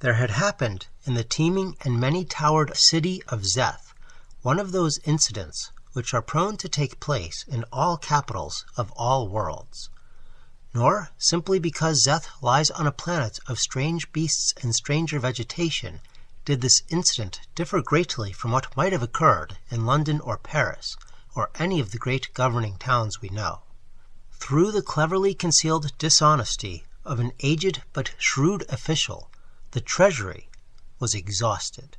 There had happened in the teeming and many-towered city of Szeth one of those incidents which are prone to take place in all capitals of all worlds. Nor, simply because Szeth lies on a planet of strange beasts and stranger vegetation, did this incident differ greatly from what might have occurred in London or Paris, or any of the great governing towns we know. Through the cleverly concealed dishonesty of an aged but shrewd official, the treasury was exhausted.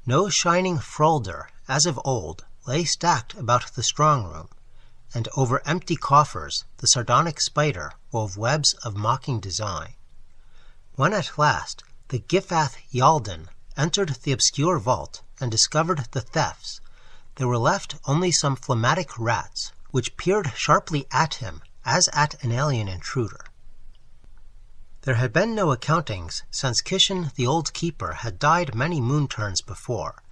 No shining frolder, as of old, lay stacked about the strong room, and over empty coffers the sardonic spider wove webs of mocking design. When at last the Githath Yalden entered the obscure vault and discovered the thefts, there were left only some phlegmatic rats, which peered sharply at him as at an alien intruder. There had been no accountings since Kishan the old keeper had died many moon turns before,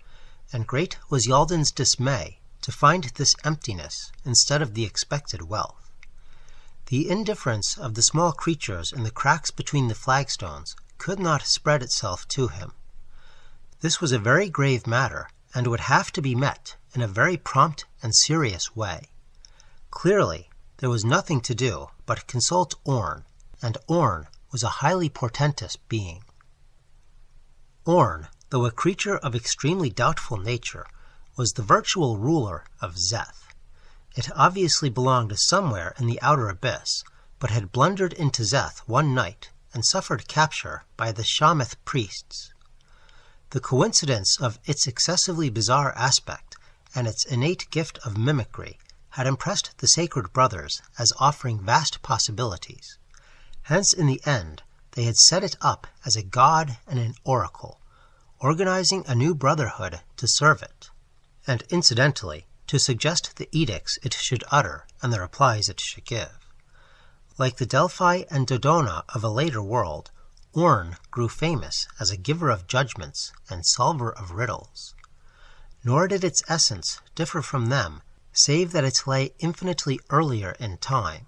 and great was Yalden's dismay to find this emptiness instead of the expected wealth. The indifference of the small creatures in the cracks between the flagstones could not spread itself to him. This was a very grave matter, and would have to be met in a very prompt and serious way. Clearly, there was nothing to do but consult Orn, and Orn was a highly portentous being. Orn, though a creature of extremely doubtful nature, was the virtual ruler of Szeth. It obviously belonged somewhere in the outer abyss, but had blundered into Szeth one night and suffered capture by the Shamith priests. The coincidence of its excessively bizarre aspect and its innate gift of mimicry had impressed the Sacred Brothers as offering vast possibilities. Hence, in the end, they had set it up as a god and an oracle, organizing a new brotherhood to serve it, and incidentally to suggest the edicts it should utter and the replies it should give. Like the Delphi and Dodona of a later world, Orn grew famous as a giver of judgments and solver of riddles. Nor did its essence differ from them, save that it lay infinitely earlier in time,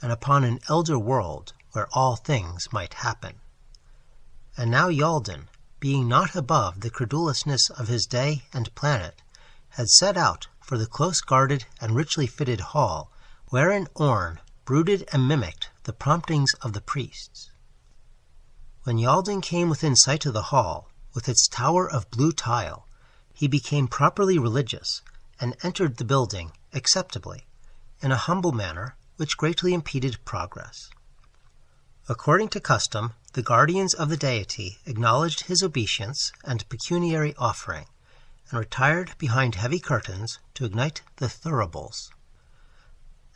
and upon an elder world where all things might happen. And now Yalden, being not above the credulousness of his day and planet, had set out for the close-guarded and richly fitted hall, wherein Orn brooded and mimicked the promptings of the priests. When Yalden came within sight of the hall, with its tower of blue tile, he became properly religious, and entered the building acceptably, in a humble manner which greatly impeded progress. According to custom, the guardians of the deity acknowledged his obeisance and pecuniary offering, and retired behind heavy curtains to ignite the thuribles.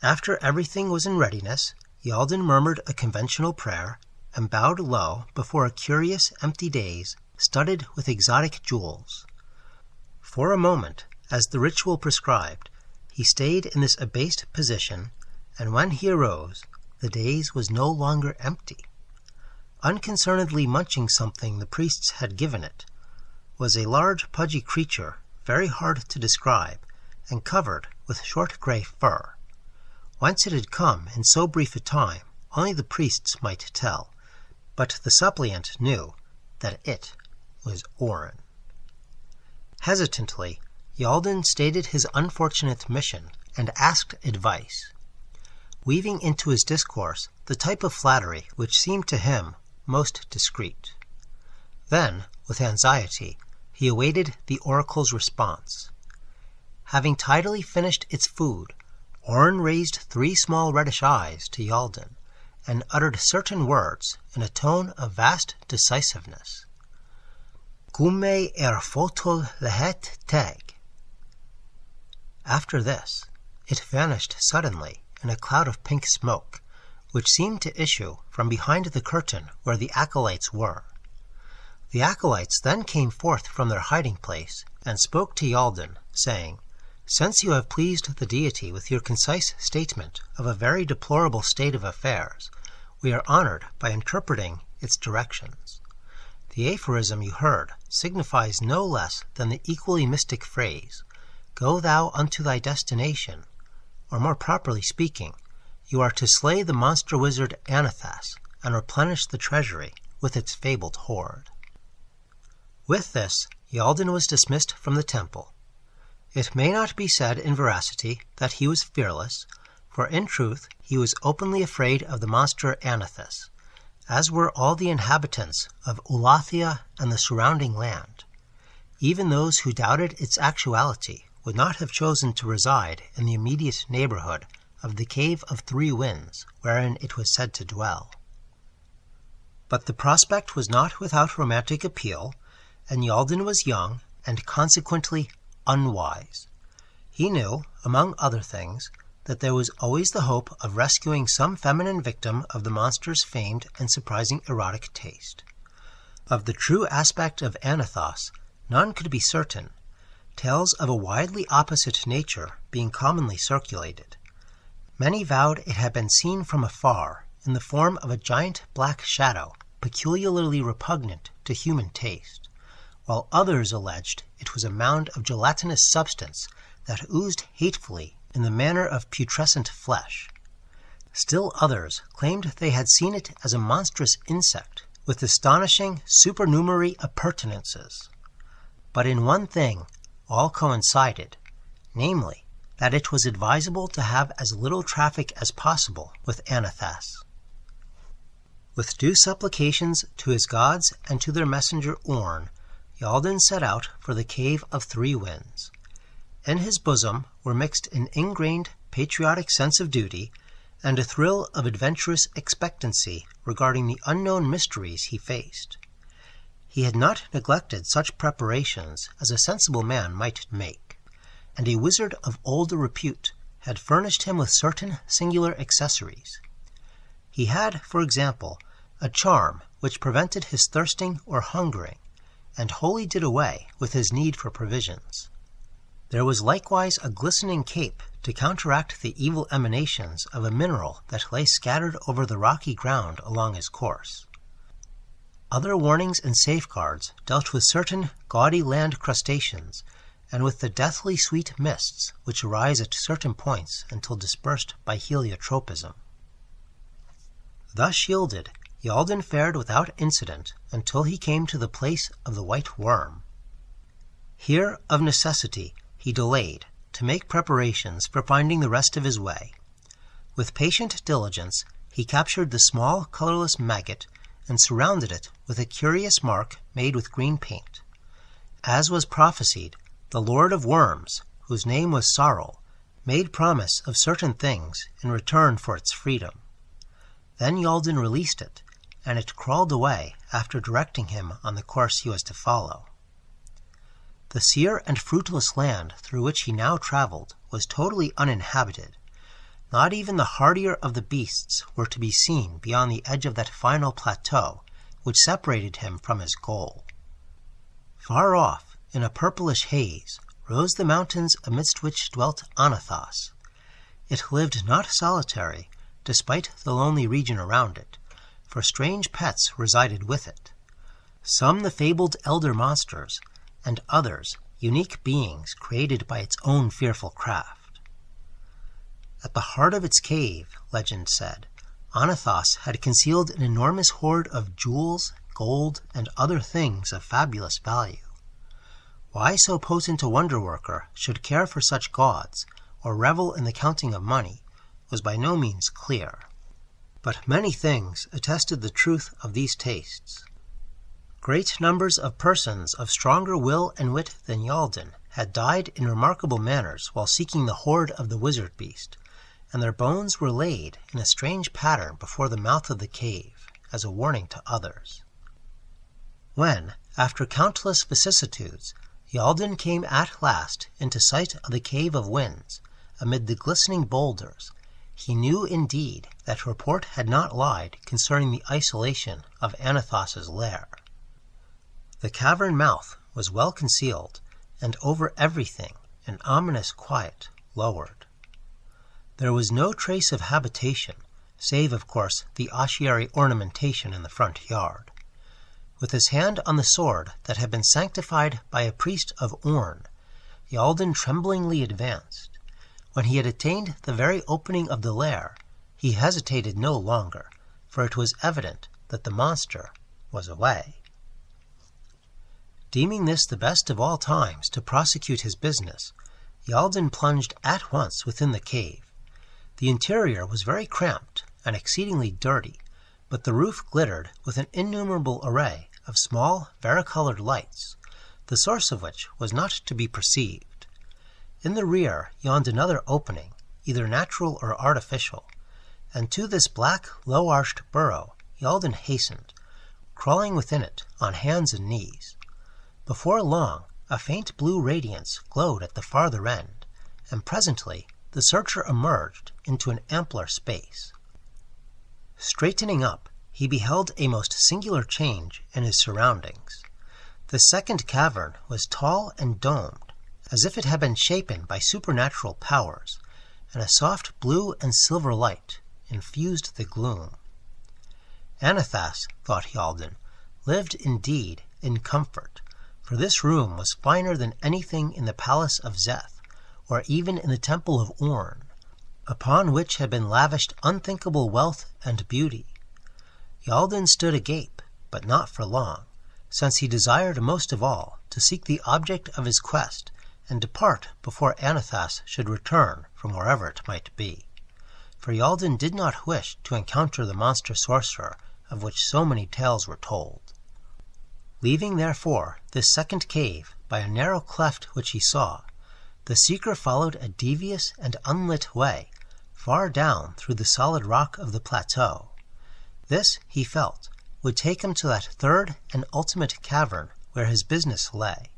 After everything was in readiness, Yalden murmured a conventional prayer, and bowed low before a curious empty dais studded with exotic jewels. For a moment, as the ritual prescribed, he stayed in this abased position, and when he arose, the dais was no longer empty. Unconcernedly munching something the priests had given it was a large pudgy creature, very hard to describe, and covered with short grey fur. Whence it had come in so brief a time, only the priests might tell, but the suppliant knew that it was Orn. Hesitantly, Yalden stated his unfortunate mission and asked advice, weaving into his discourse the type of flattery which seemed to him most discreet. Then, with anxiety, he awaited the oracle's response. Having tidily finished its food, Orn raised 3 small reddish eyes to Yalden, and uttered certain words in a tone of vast decisiveness. Kume fotol lehet teg. After this, it vanished suddenly in a cloud of pink smoke, which seemed to issue from behind the curtain where the acolytes were. The acolytes then came forth from their hiding place and spoke to Yalden, saying, "Since you have pleased the deity with your concise statement of a very deplorable state of affairs, we are honored by interpreting its directions. The aphorism you heard signifies no less than the equally mystic phrase, 'Go thou unto thy destination,' or more properly speaking, you are to slay the monster wizard Anathas and replenish the treasury with its fabled hoard. With this, Yalden was dismissed from the temple. It may not be said in veracity that he was fearless, for in truth he was openly afraid of the monster Anathas, as were all the inhabitants of Ulathia and the surrounding land. Even those who doubted its actuality would not have chosen to reside in the immediate neighborhood of the Cave of Three Winds, wherein it was said to dwell. But the prospect was not without romantic appeal, and Yalden was young and consequently unwise. He knew, among other things, that there was always the hope of rescuing some feminine victim of the monster's famed and surprising erotic taste. Of the true aspect of Anathas, none could be certain, tales of a widely opposite nature being commonly circulated. Many vowed it had been seen from afar in the form of a giant black shadow peculiarly repugnant to human taste, while others alleged it was a mound of gelatinous substance that oozed hatefully in the manner of putrescent flesh. Still others claimed they had seen it as a monstrous insect with astonishing supernumerary appurtenances. But in one thing all coincided, namely, that it was advisable to have as little traffic as possible with Anathas. With due supplications to his gods and to their messenger Orn, Yalden set out for the Cave of Three Winds. In his bosom were mixed an ingrained patriotic sense of duty and a thrill of adventurous expectancy regarding the unknown mysteries he faced. He had not neglected such preparations as a sensible man might make, and a wizard of old repute had furnished him with certain singular accessories. He had, for example, a charm which prevented his thirsting or hungering, and wholly did away with his need for provisions. There was likewise a glistening cape to counteract the evil emanations of a mineral that lay scattered over the rocky ground along his course. Other warnings and safeguards dealt with certain gaudy land crustaceans, and with the deathly sweet mists which arise at certain points until dispersed by heliotropism. Thus shielded, Yalden fared without incident until he came to the place of the White Worm. Here, of necessity, he delayed to make preparations for finding the rest of his way. With patient diligence, he captured the small, colorless maggot and surrounded it with a curious mark made with green paint. As was prophesied, the Lord of Worms, whose name was Sorrel, made promise of certain things in return for its freedom. Then Yalden released it, and it crawled away after directing him on the course he was to follow. The sere and fruitless land through which he now traveled was totally uninhabited. Not even the hardier of the beasts were to be seen beyond the edge of that final plateau which separated him from his goal. Far off, in a purplish haze, rose the mountains amidst which dwelt Anathas. It lived not solitary, despite the lonely region around it, for strange pets resided with it. Some the fabled elder monsters, and others unique beings created by its own fearful craft. At the heart of its cave, legend said, Anathas had concealed an enormous hoard of jewels, gold, and other things of fabulous value. Why so potent a wonder-worker should care for such gauds, or revel in the counting of money, was by no means clear. But many things attested the truth of these tastes. Great numbers of persons of stronger will and wit than Yalden had died in remarkable manners while seeking the hoard of the wizard beast, and their bones were laid in a strange pattern before the mouth of the cave, as a warning to others. When, after countless vicissitudes, Yalden came at last into sight of the Cave of Winds, amid the glistening boulders, he knew indeed that report had not lied concerning the isolation of Anathas's lair. The cavern mouth was well concealed, and over everything an ominous quiet lowered. There was no trace of habitation, save, of course, the ossuary ornamentation in the front yard. With his hand on the sword that had been sanctified by a priest of Orn, Yalden tremblingly advanced. When he had attained the very opening of the lair, he hesitated no longer, for it was evident that the monster, was away. Deeming this the best of all times to prosecute his business, Yalden plunged at once within the cave. The interior was very cramped and exceedingly dirty, but the roof glittered with an innumerable array of small, varicolored lights, the source of which was not to be perceived. In the rear yawned another opening, either natural or artificial, and to this black, low-arched burrow Yalden hastened, crawling within it on hands and knees. Before long, a faint blue radiance glowed at the farther end, and presently the searcher emerged into an ampler space. Straightening up, he beheld a most singular change in his surroundings. The second cavern was tall and domed, as if it had been shapen by supernatural powers, and a soft blue and silver light infused the gloom. Anathas, thought Yalden, lived indeed in comfort, for this room was finer than anything in the palace of Szeth, or even in the temple of Orn, upon which had been lavished unthinkable wealth and beauty. Yalden stood agape, but not for long, since he desired most of all to seek the object of his quest and depart before Anathas should return from wherever it might be. For Yalden did not wish to encounter the monster sorcerer of which so many tales were told. Leaving, therefore, this second cave by a narrow cleft which he saw, the seeker followed a devious and unlit way far down through the solid rock of the plateau. This, he felt, would take him to that third and ultimate cavern where his business lay.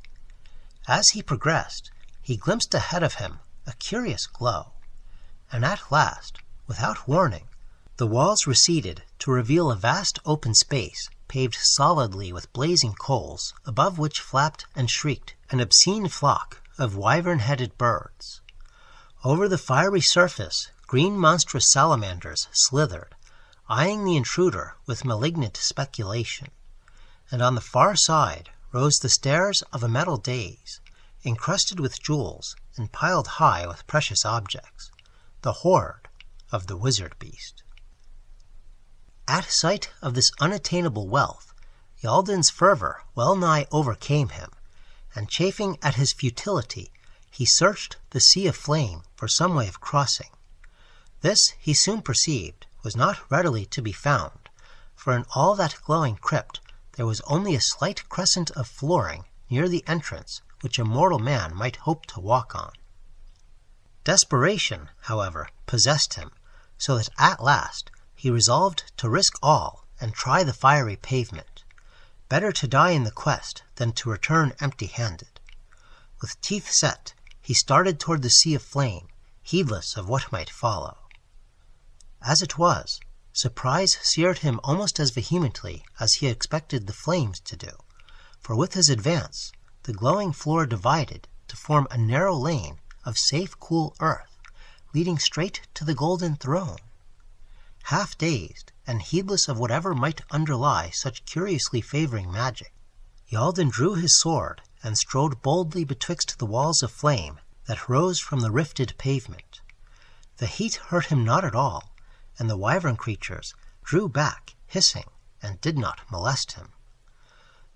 As he progressed, he glimpsed ahead of him a curious glow, and at last, without warning, the walls receded to reveal a vast open space paved solidly with blazing coals, above which flapped and shrieked an obscene flock of wyvern-headed birds. Over the fiery surface, green monstrous salamanders slithered, eyeing the intruder with malignant speculation, and on the far side rose the stairs of a metal dais, encrusted with jewels and piled high with precious objects, the hoard of the wizard beast. At sight of this unattainable wealth, Yalden's fervor well-nigh overcame him, and chafing at his futility, he searched the sea of flame for some way of crossing. This, he soon perceived, was not readily to be found, for in all that glowing crypt there was only a slight crescent of flooring near the entrance which a mortal man might hope to walk on. Desperation, however, possessed him, so that at last he resolved to risk all and try the fiery pavement. Better to die in the quest than to return empty-handed. With teeth set, he started toward the sea of flame, heedless of what might follow. As it was, surprise seared him almost as vehemently as he expected the flames to do, for with his advance, the glowing floor divided to form a narrow lane of safe, cool earth, leading straight to the golden throne. Half dazed, and heedless of whatever might underlie such curiously favoring magic, Yalden drew his sword and strode boldly betwixt the walls of flame that rose from the rifted pavement. The heat hurt him not at all, and the wyvern creatures drew back, hissing, and did not molest him.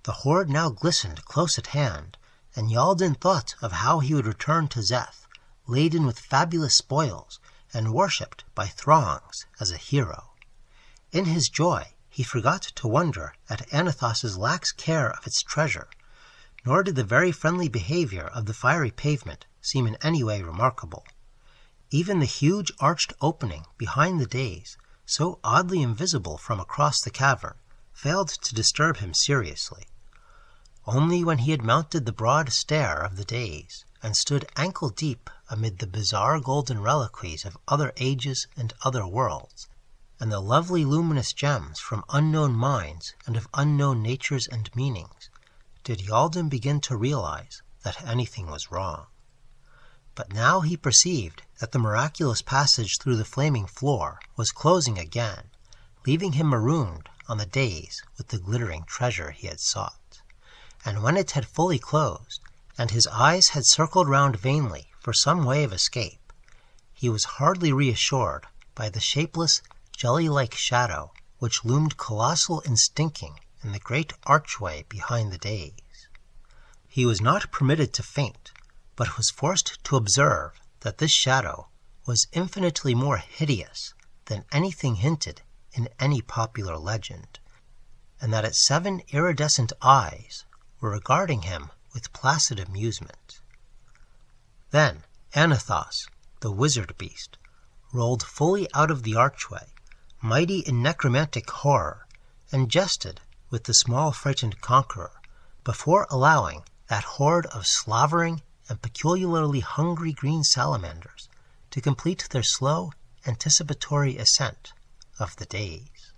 The hoard now glistened close at hand, and Yalden thought of how he would return to Szeth, laden with fabulous spoils, and worshipped by throngs as a hero. In his joy, he forgot to wonder at Anathas's lax care of its treasure, nor did the very friendly behavior of the fiery pavement seem in any way remarkable. Even the huge arched opening behind the dais, so oddly invisible from across the cavern, failed to disturb him seriously. Only when he had mounted the broad stair of the dais, and stood ankle-deep amid the bizarre golden reliquaries of other ages and other worlds, and the lovely luminous gems from unknown mines and of unknown natures and meanings, did Yalden begin to realize that anything was wrong. But now he perceived that the miraculous passage through the flaming floor was closing again, leaving him marooned on the dais with the glittering treasure he had sought. And when it had fully closed, and his eyes had circled round vainly for some way of escape, he was hardly reassured by the shapeless, jelly-like shadow which loomed colossal and stinking in the great archway behind the dais. He was not permitted to faint, but was forced to observe that this shadow was infinitely more hideous than anything hinted in any popular legend, and that its 7 iridescent eyes were regarding him with placid amusement. Then Anathas, the wizard beast, rolled fully out of the archway, mighty in necromantic horror, and jested with the small frightened conqueror, before allowing that horde of slavering and peculiarly hungry green salamanders to complete their slow, anticipatory ascent of the dais.